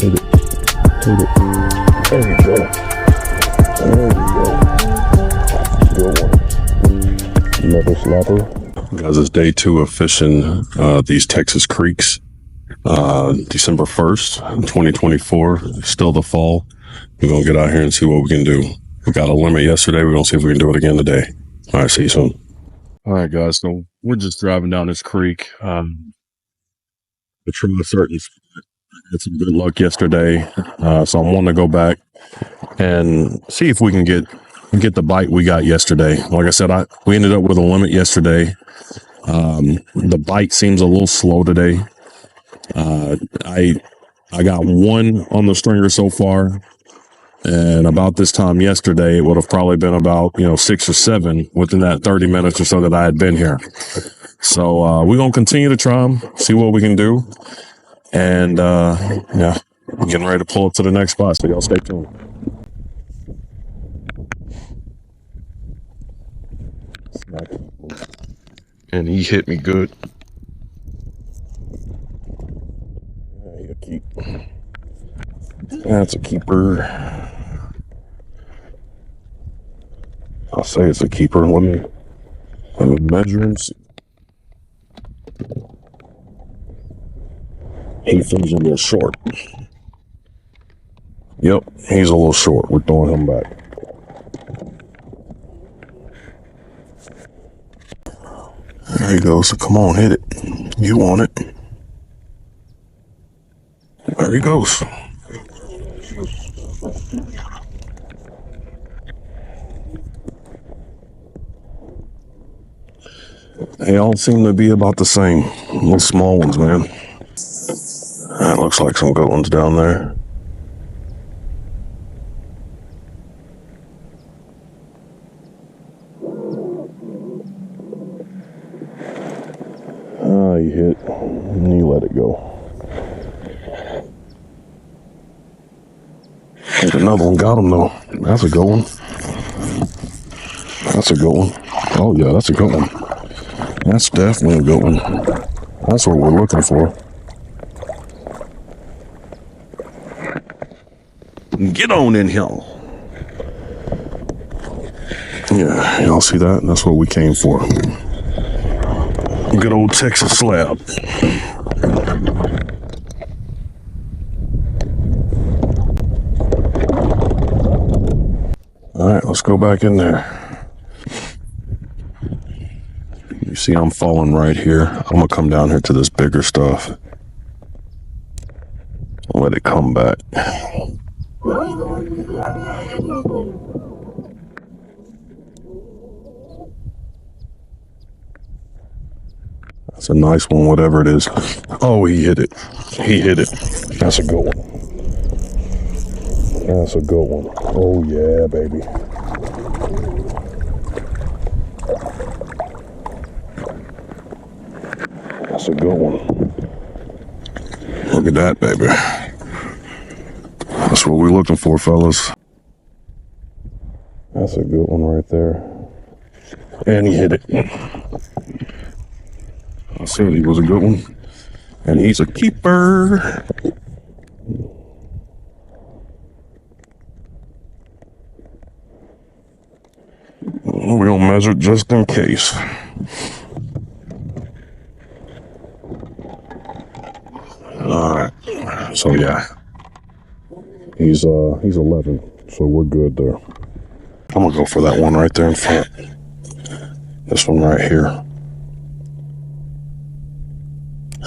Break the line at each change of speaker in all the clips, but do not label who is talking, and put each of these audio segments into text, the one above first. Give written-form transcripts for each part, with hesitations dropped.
Hit it. Hit it. There you go. There you go. Good one. Another slapper. Guys, it's day 2 of fishing these Texas creeks. December 1st, 2024. Still the fall. We're going to get out here and see what we can do. We got a limit yesterday. We're going to see if we can do it again today. All right, see you soon. All right, guys. So we're just driving down this creek. The trail is certain. Had some good luck yesterday. So I'm wanting to go back and see if we can get the bite we got yesterday. Like I said, we ended up with a limit yesterday. The bite seems a little slow today. I got one on the stringer so far, and about this time yesterday, it would have probably been about 6 or 7 within that 30 minutes or so that I had been here. So we're gonna continue to try them, see what we can do, and yeah, getting ready to pull up to the next spot. So y'all stay tuned. And he hit me good. That's a keeper. I'll say it's a keeper. Let me measure and see. He feels a little short. Yep, he's a little short. We're throwing him back. There you go. So come on, hit it. You want it. There he goes. They all seem to be about the same. Little small ones, man. That looks like some good ones down there. You hit and you let it go. There's another one. Got him though. That's a good one. That's a good one. Oh yeah, that's a good one. That's definitely a good one. That's what we're looking for. Get on in here. Yeah, y'all see that? That's what we came for. Good old Texas slab. All right, let's go back in there. You see I'm falling right here. I'm gonna come down here to this bigger stuff. I'll let it come back. That's a nice one, whatever it is. Oh, he hit it. He hit it. That's a good one. That's a good one. Oh, yeah, baby. That's a good one. Look at that, baby. That's what we're looking for, fellas. That's a good one right there. And he hit it. I said he was a good one. And he's a keeper. We're gonna measure it just in case. Alright. So yeah. He's 11. So we're good there. I'm gonna go for that one right there in front. This one right here.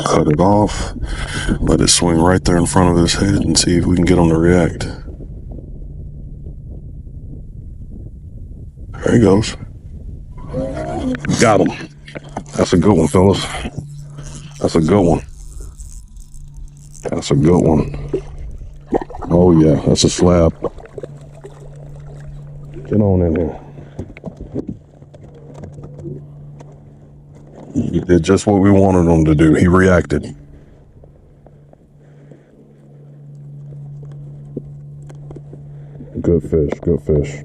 Cut it off, let it swing right there in front of his head and see if we can get him to react. There he goes. Got him. That's a good one, fellas. That's a good one. That's a good one. Oh yeah, that's a slab. Get on in here. He did just what we wanted him to do. He reacted. Good fish, good fish.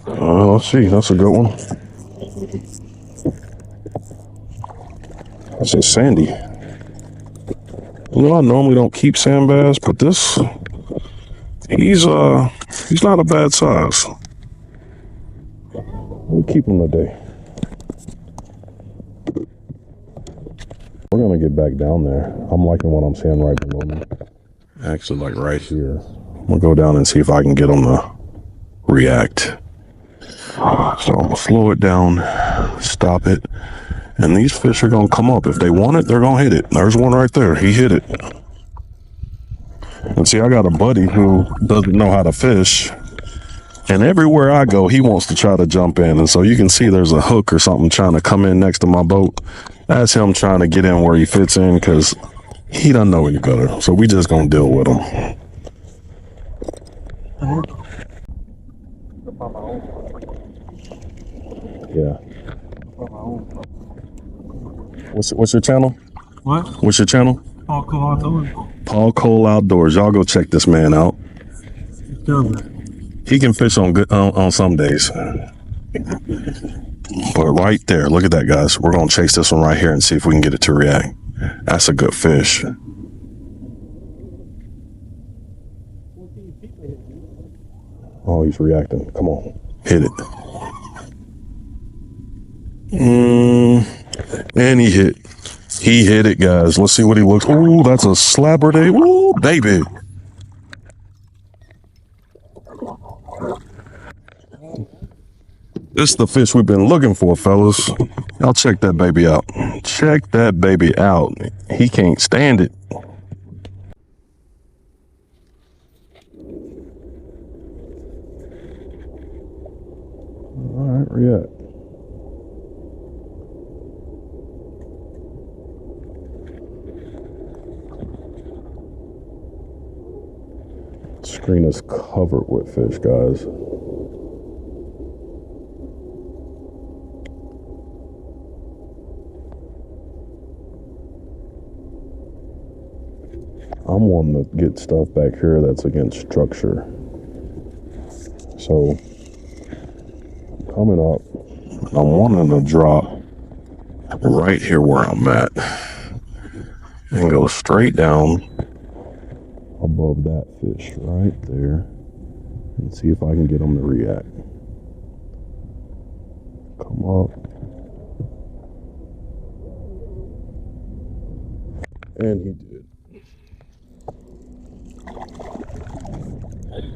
Let's see, that's a good one. That's a sandy. You know, I normally don't keep sand bass, but this, he's not a bad size. We'll keep him today. We're gonna get back down there. I'm liking what I'm seeing right below me. Actually, like right here. I'm gonna go down and see if I can get him to react. So I'm gonna slow it down, stop it, and these fish are gonna come up. If they want it, they're gonna hit it. There's one right there. He hit it. And see, I got a buddy who doesn't know how to fish, and everywhere I go, he wants to try to jump in. And so you can see there's a hook or something trying to come in next to my boat. That's him trying to get in where he fits in because he doesn't know any better. So we just gonna deal with him. Yeah. What's your channel?
What?
What's your channel?
Paul Cole Outdoors.
Paul Cole Outdoors. Y'all go check this man out. He can fish on some days. But right there, look at that, guys. We're gonna chase this one right here and see if we can get it to react. That's a good fish. Oh, he's reacting. Come on, hit it. And he hit. He hit it, guys. Let's see what he looks. Ooh, that's a slabber day. Ooh, baby. This is the fish we've been looking for, fellas. Y'all check that baby out. Check that baby out. He can't stand it. All right, where you at? Screen is covered with fish, guys. I'm wanting to get stuff back here that's against structure. So, coming up, I'm wanting to drop right here where I'm at and go straight down above that fish right there and see if I can get him to react. Come up. And he did.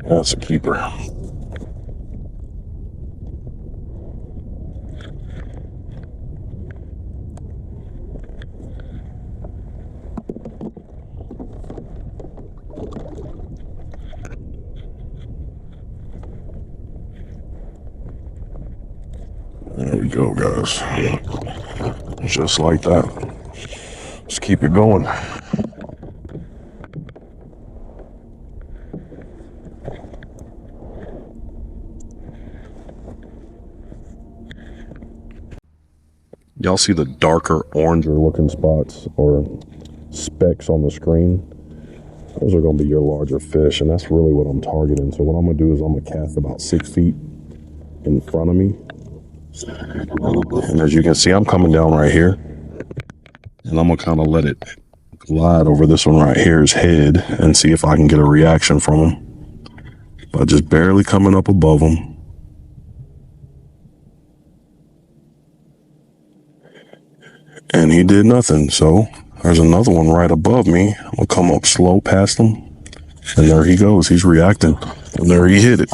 That's a keeper. There we go, guys. Just like that. Let's keep it going. Y'all see the darker, oranger looking spots or specks on the screen? Those are going to be your larger fish, and that's really what I'm targeting. So what I'm going to do is I'm going to cast about 6 feet in front of me. And as you can see, I'm coming down right here. And I'm going to kind of let it glide over this one right here's head and see if I can get a reaction from him. By just barely coming up above him. And he did nothing. So there's another one right above me. I'm going to come up slow past him. And there he goes. He's reacting. And there he hit it.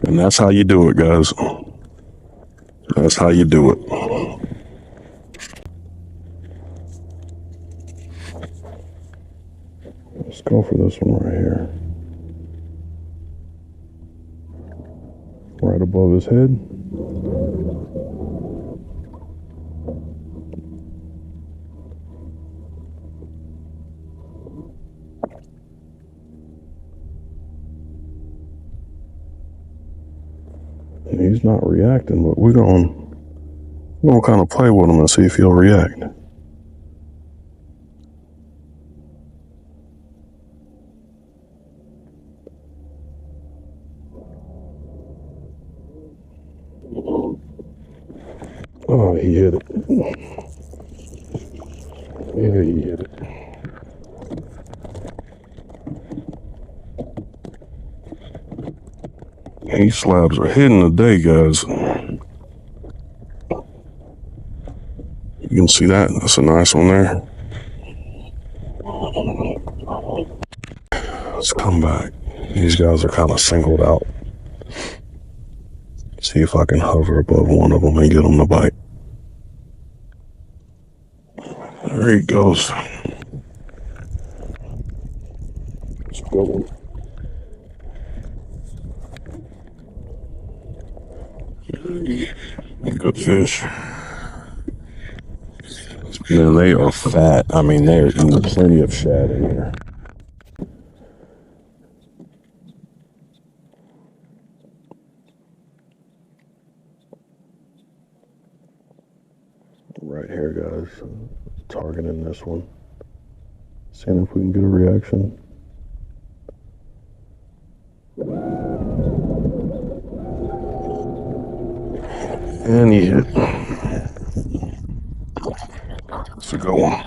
And that's how you do it, guys. That's how you do it. Let's go for this one right here. Right above his head. And he's not reacting, but we're gonna kind of play with him and see if he'll react. Oh, he hit it. Yeah, he hit it. These slabs are hitting today, guys. You can see that. That's a nice one there. Let's come back. These guys are kind of singled out. See if I can hover above one of them and get them to bite. There he goes. That's a good one. Good fish. Man, they are fat. I mean, there's plenty of shad in here. Right here, guys. Targeting this one. Seeing if we can get a reaction. And he hit. That's a good one.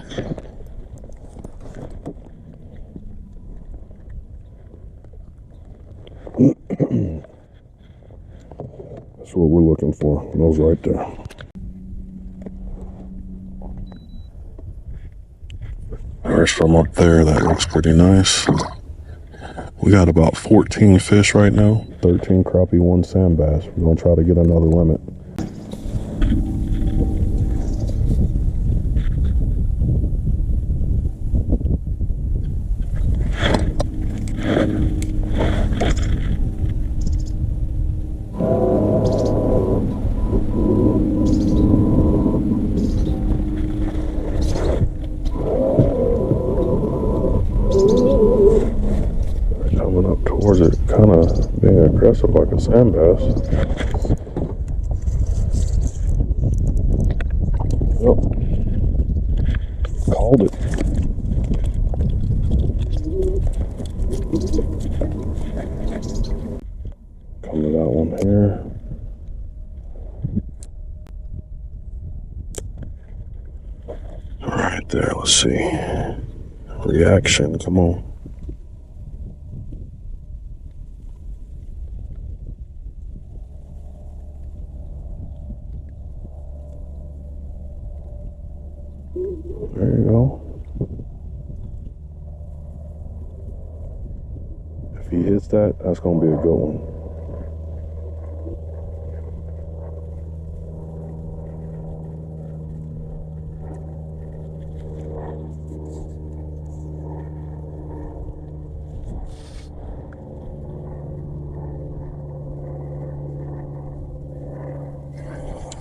That's what we're looking for. Those right there. There's from up there. That looks pretty nice. We got about 14 fish right now. 13 crappie, 1 sand bass. We're going to try to get another limit. Coming up towards it, kind of being aggressive like a sand bass. Yep. Called it. Come to that one here. Right there, let's see. Reaction, come on. There you go. If he hits that, that's going to be a good one.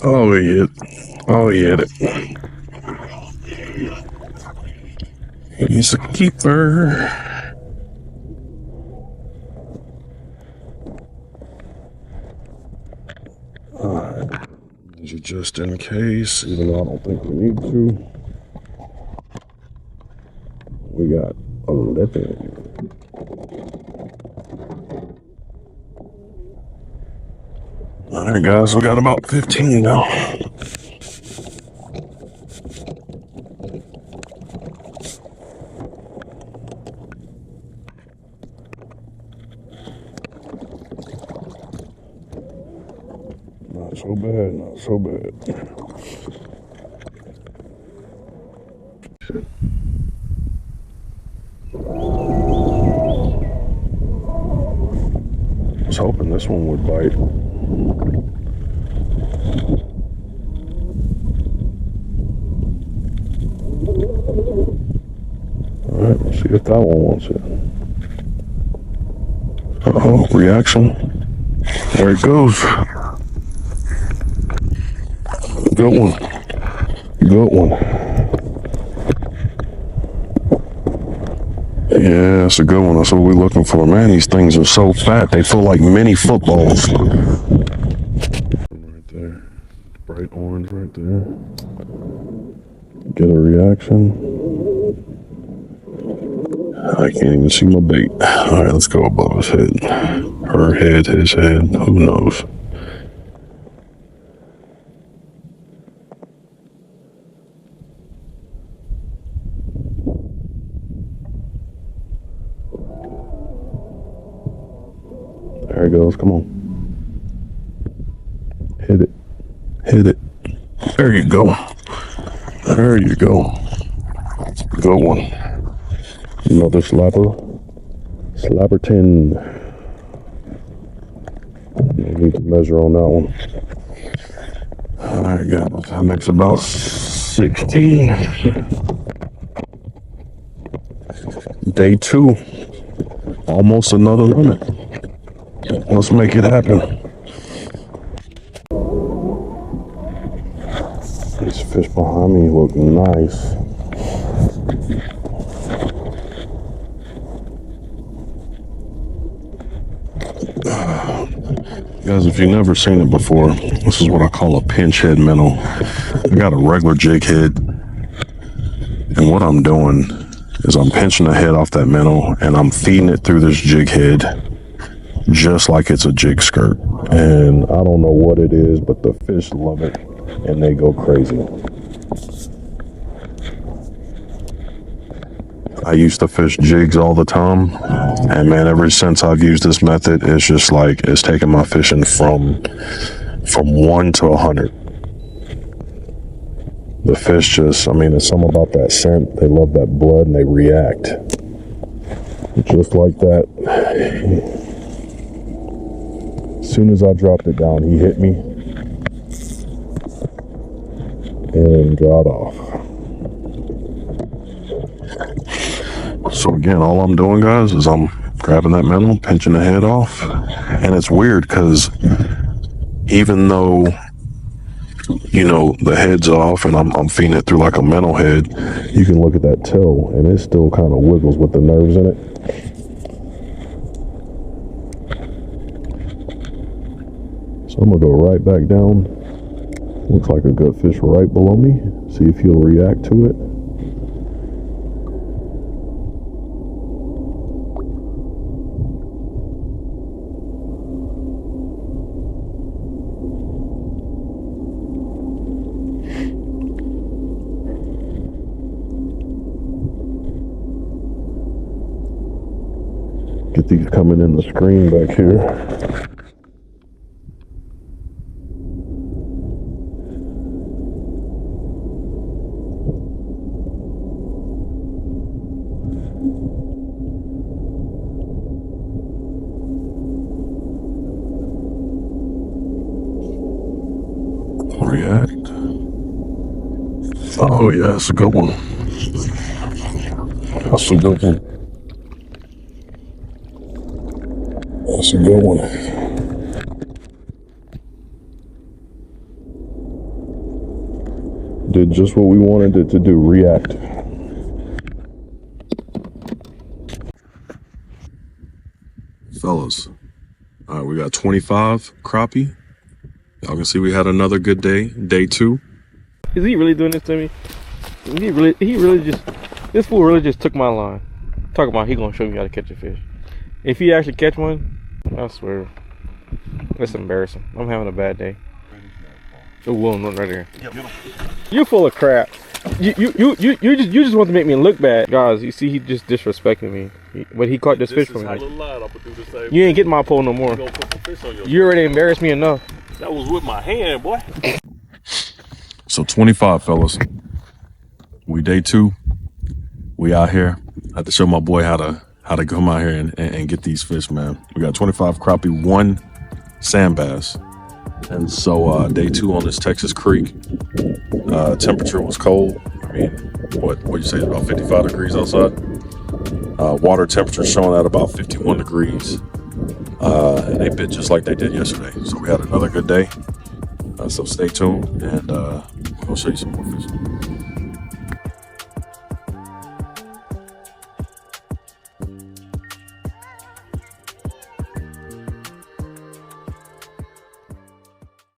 Oh, he hit. Oh, he hit it. He's a keeper. Alright. Just in case, even though I don't think we need to. We got 11. Alright, guys, we got about 15 now. Not so bad, not so bad. I was hoping this one would bite. Alright, let's see if that one wants it. Uh-oh, reaction. There it goes. Good one. Good one. Yeah, that's a good one. That's what we're looking for. Man, these things are so fat. They feel like mini footballs. Right there. Bright orange right there. Get a reaction. I can't even see my bait. All right, let's go above his head. Her head, his head. Who knows? There it goes. Come on. Hit it. Hit it. There you go. There you go. Good one. Another slapper. Slapperton. No need to measure on that one. Alright, guys. That makes about 16. Day 2. Almost another limit. Let's make it happen. These fish behind me look nice. Guys, if you've never seen it before, this is what I call a pinch head minnow. I got a regular jig head, and what I'm doing is I'm pinching the head off that minnow and I'm feeding it through this jig head just like it's a jig skirt. And I don't know what it is, but the fish love it and they go crazy. I used to fish jigs all the time, and man, ever since I've used this method, it's just like it's taking my fishing from 1 to 100. The fish just, I mean, it's something about that scent. They love that blood and they react just like that. As soon as I dropped it down, he hit me and got off. So again, all I'm doing, guys, is I'm grabbing that minnow, pinching the head off. And it's weird because even though, you know, the head's off and I'm feeding it through like a Mino Head, you can look at that tail and it still kind of wiggles with the nerves in it. So I'm gonna go right back down. Looks like a good fish right below me. See if he'll react to it. Get these coming in the screen back here. React. Oh yeah, that's a good one. That's a good one. That's a good one. Did just what we wanted it to do, react. Fellas, all right, we got 25 crappie. Y'all can see we had another good day, day 2.
Is he really doing this to me? He really just, this fool really just took my line. Talking about he gonna show me how to catch a fish. If he actually catch one, I swear, it's embarrassing. I'm having a bad day. Oh, one right there. You full of crap. You just want to make me look bad, guys. You see, he just disrespecting me. But he caught this fish for me. You ain't getting my pole no more. You already embarrassed me enough.
That was with my hand, boy.
So 25, fellas. We day 2. We out here. I had to show my boy how to come out here and get these fish, man. We got 25 crappie, 1 sand bass. And so day 2 on this Texas creek. Temperature was cold. I mean, what you say, about 55 degrees outside? Water temperature showing at about 51 degrees. And they bit just like they did yesterday. So we had another good day. So stay tuned and we'll show you some more fish.